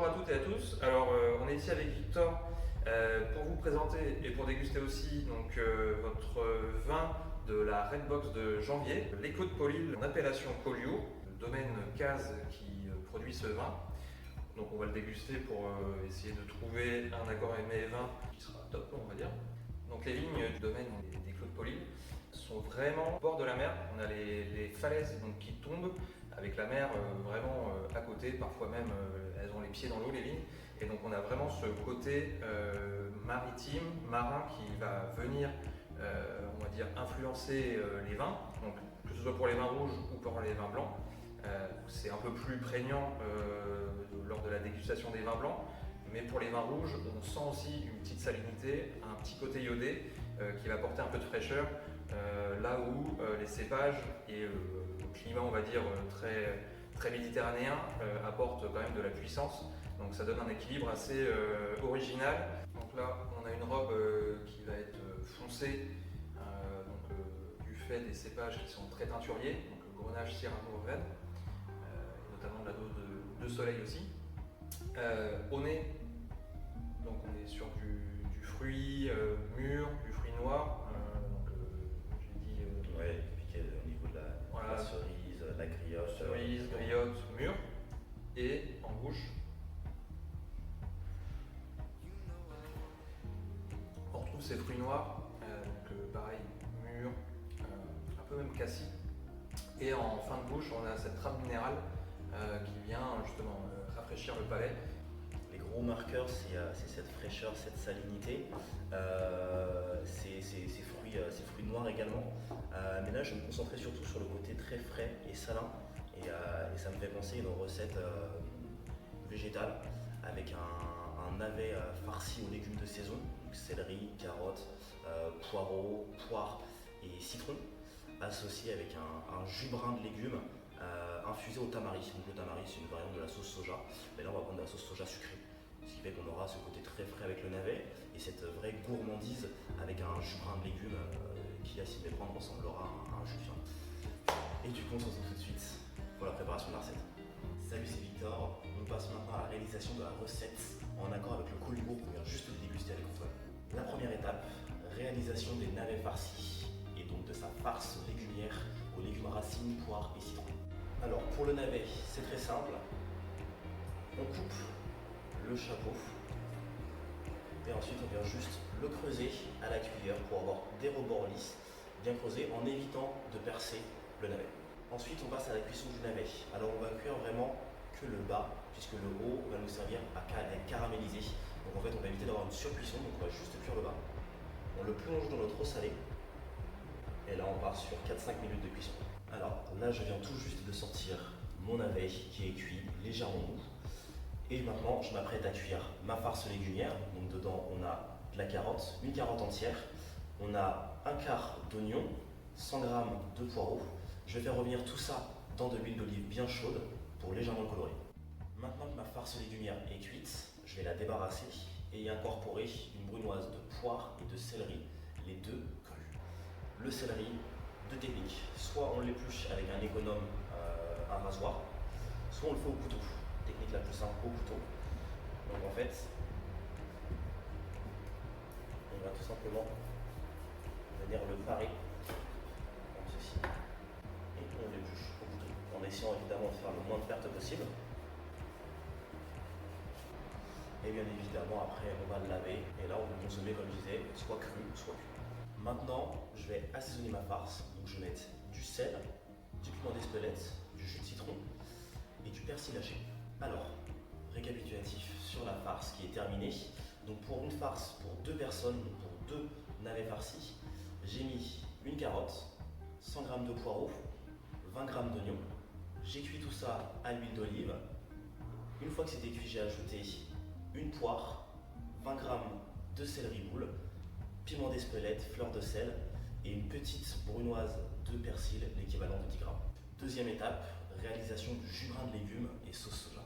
Bonjour à toutes et à tous. Alors, on est ici avec Victor pour vous présenter et pour déguster aussi donc, votre vin de la Redbox de janvier, l'Écho de Paulil en appellation Collioure, le domaine Caz qui produit ce vin. Donc, on va le déguster pour essayer de trouver un accord mets-vin qui sera top, on va dire. Donc, les vignes du domaine des Clos de Paulil sont vraiment au bord de la mer. On a les falaises donc, qui tombent avec la mer vraiment à côté, parfois même elles ont les pieds dans l'eau, les vignes. Et donc on a vraiment ce côté maritime, marin qui va venir, on va dire, influencer les vins, donc, que ce soit pour les vins rouges ou pour les vins blancs. C'est un peu plus prégnant lors de la dégustation des vins blancs, mais pour les vins rouges, on sent aussi une petite salinité, un petit côté iodé qui va apporter un peu de fraîcheur, là où les cépages et le climat, on va dire, très méditerranéen apportent quand même de la puissance. Donc ça donne un équilibre assez original. Donc là, on a une robe qui va être foncée, du fait des cépages qui sont très teinturiers, donc Grenache, Syrah, Mourvèdre, et notamment de la dose de soleil aussi. Au nez, donc on est sur du fruit mûr, du fruit noir. J'ai dit. Ouais, piqué au niveau de la cerise, la griotte. Cerise, griotte, mûre. Et en bouche, on retrouve ces fruits noirs, pareil, mûrs, un peu même cassis. Et en fin de bouche, on a cette trappe minérale qui vient justement rafraîchir le palais. Les gros marqueurs, c'est cette fraîcheur, cette salinité, ces fruits noirs également. Mais là, je vais me concentrer surtout sur le côté très frais et salin. Et ça me fait penser à une recette végétale avec un navet farci aux légumes de saison, donc céleri, carottes, poireaux, poires et citron, associé avec un jus brun de légumes infusé au tamari. Donc le tamari, c'est une variante de la sauce soja, mais là on va prendre de la sauce soja sucrée. Ce qui fait qu'on aura ce côté très frais avec le navet et cette vraie gourmandise avec un jus brun de légumes qui, à s'y méprendre, ressemblera à un jus de viande. Et du coup, on se retrouve tout de suite pour la préparation de la recette. Salut, c'est Victor. On passe maintenant à la réalisation de la recette en accord avec le Collioure qu'on vient juste de déguster avec Antoine. La première étape, réalisation des navets farcis et donc de sa farce légumière aux légumes racines, poires et citron. Alors pour le navet, c'est très simple. On coupe le chapeau et ensuite on vient juste le creuser à la cuillère pour avoir des rebords lisses bien creusés en évitant de percer le navet. Ensuite on passe à la cuisson du navet. Alors on va cuire vraiment que le bas puisque le haut va nous servir à être caramélisé. Donc en fait on va éviter d'avoir une surcuisson, donc on va juste cuire le bas. On le plonge dans notre eau salée et là on part sur 4-5 minutes de cuisson. Alors là je viens tout juste de sortir mon navet qui est cuit légèrement mou. Et maintenant, je m'apprête à cuire ma farce légumière. Donc dedans, on a de la carotte, une carotte entière. On a un quart d'oignon, 100 g de poireaux. Je vais faire revenir tout ça dans de l'huile d'olive bien chaude pour légèrement colorer. Maintenant que ma farce légumière est cuite, je vais la débarrasser et y incorporer une brunoise de poire et de céleri, les deux crus. Le céleri, deux techniques. Soit on l'épluche avec un économe, un rasoir, soit on le fait au couteau. Technique la plus simple au couteau. Donc en fait, on va tout simplement venir le parer comme ceci et on l'épluche au couteau en essayant évidemment de faire le moins de pertes possible. Et bien évidemment après on va le laver et là on va consommer comme je disais soit cru soit cuit. Maintenant je vais assaisonner ma farce, donc je vais mettre du sel, du piment d'Espelette, du jus de citron et du persil haché. Alors, récapitulatif sur la farce qui est terminée. Donc pour une farce pour 2 personnes, pour 2 navets farcis, j'ai mis une carotte, 100 g de poireaux, 20 g d'oignons. J'ai cuit tout ça à l'huile d'olive. Une fois que c'était cuit, j'ai ajouté une poire, 20 g de céleri boule, piment d'Espelette, fleur de sel et une petite brunoise de persil, l'équivalent de 10 g. Deuxième étape, réalisation du jus brun de légumes et sauce soja.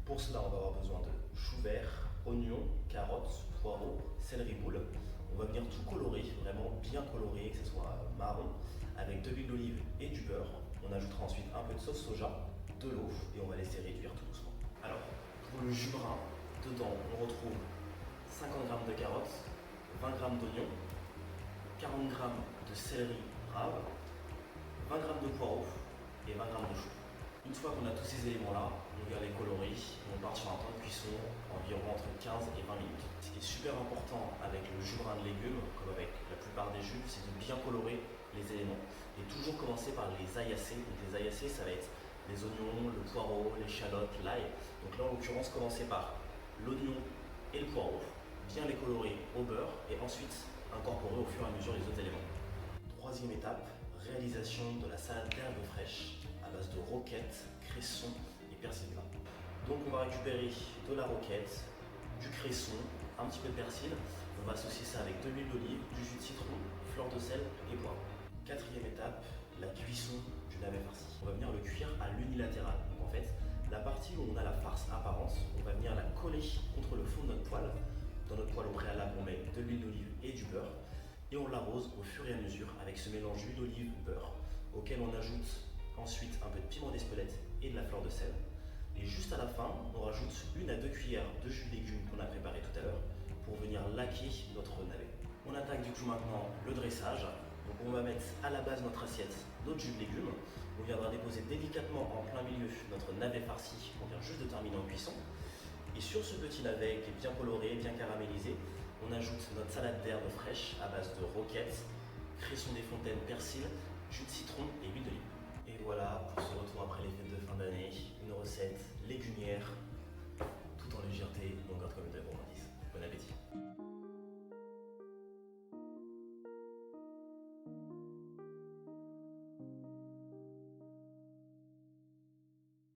Pour cela, on va avoir besoin de choux verts, oignons, carottes, poireaux, céleri boule. On va venir tout colorer, vraiment bien colorer, que ce soit marron, avec de l'huile d'olive et du beurre. On ajoutera ensuite un peu de sauce soja, de l'eau et on va laisser réduire tout doucement. Alors, pour le jus brun. Dedans, on retrouve 50 g de carottes, 20 g d'oignons, 40 g de céleri rave, 20 g de poireaux et 20 g de choux. Une fois qu'on a tous ces éléments-là, on vient les colorer et on part sur un temps de cuisson environ entre 15 et 20 minutes. Ce qui est super important avec le jus brun de légumes, comme avec la plupart des jus, c'est de bien colorer les éléments. Et toujours commencer par les aillassés. Donc les aillassés, ça va être les oignons, le poireau, l'échalote, l'ail. Donc là, en l'occurrence, commencer par l'oignon et le poireau, bien les colorer au beurre et ensuite incorporer au fur et à mesure les autres éléments. Troisième étape, réalisation de la salade d'herbes fraîches à base de roquettes, cresson et persil plat. Donc on va récupérer de la roquette, du cresson, un petit peu de persil. On va associer ça avec de l'huile d'olive, du jus de citron, fleur de sel et poivre. Quatrième étape, la cuisson du navet farci. On va venir le cuire à l'unilatéral. Donc en fait, la partie où on a la farce apparente, on va venir la coller contre le fond de notre poêle. Dans notre poêle au préalable, on met de l'huile d'olive et du beurre. Et on l'arrose au fur et à mesure avec ce mélange d'huile d'olive-beurre, auquel on ajoute ensuite un peu de piment d'Espelette et de la fleur de sel. Et juste à la fin, on rajoute 1 à 2 cuillères de jus de légumes qu'on a préparé tout à l'heure pour venir laquer notre navet. On attaque du coup maintenant le dressage. Donc on va mettre à la base de notre assiette notre jus de légumes. On viendra déposer délicatement en plein milieu notre navet farci qu'on vient juste de terminer en cuisson. Et sur ce petit navet qui est bien coloré, bien caramélisé, on ajoute notre salade d'herbes fraîches à base de roquettes, cresson des fontaines, persil, jus de citron et huile d'olive. Et voilà, pour ce retour après les fêtes de fin d'année, une recette légumière, tout en légèreté, donc comme une gourmandise. Bon appétit.